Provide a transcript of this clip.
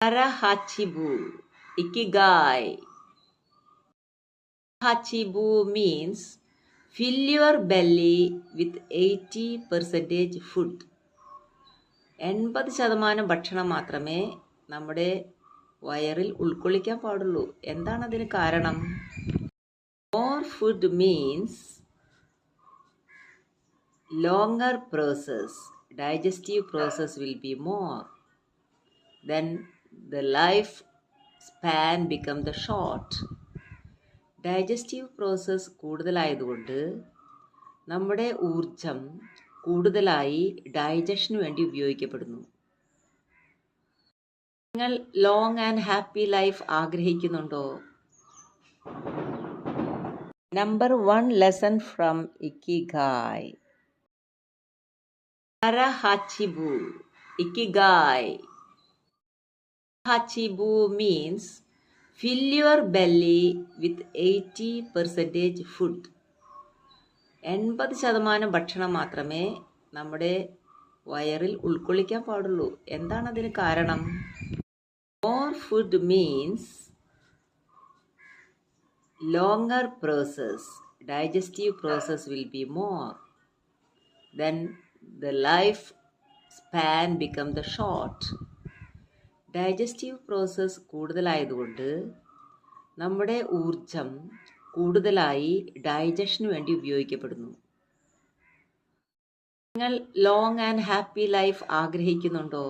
Arahachibu, Ikigai. Hachibu means fill your belly with 80% food. 80% ഭക്ഷണം മാത്രമേ നമ്മുടെ വയറിൽ ഉൾക്കൊള്ളിക്കാൻ പാടുള്ളൂ. എന്താണ് അതിന് കാരണം? More food means longer process. Digestive process will be more. Then the life span become the short. Digestive process കൂടുതലായതുകൊണ്ട് നമ്മുടെ ഊർജം കൂടുതലായി ഡൈജഷന് വേണ്ടി ഉപയോഗിക്കപ്പെടുന്നു. നിങ്ങൾ ലോങ് ആൻഡ് ഹാപ്പി ലൈഫ് ആഗ്രഹിക്കുന്നുണ്ടോ? Number 1 lesson from ikigai. Arahachibu, Ikigai. Hachibu means fill your belly with 80% food. 80% ഭക്ഷണം മാത്രമേ നമ്മുടെ വയറിൽ ഉൾക്കൊള്ളിക്കാൻ പാടുള്ളൂ. എന്താണ് അതിന് കാരണം? More food means longer process. Digestive process will be more. Then the life span become the short. Digestive process കൂടുതലായതുകൊണ്ട് നമ്മുടെ ഊർജം കൂടുതലായി ഡൈജഷന് വേണ്ടി ഉപയോഗിക്കപ്പെടുന്നു. നിങ്ങൾ ലോങ് ആൻഡ് ഹാപ്പി ലൈഫ് ആഗ്രഹിക്കുന്നുണ്ടോ?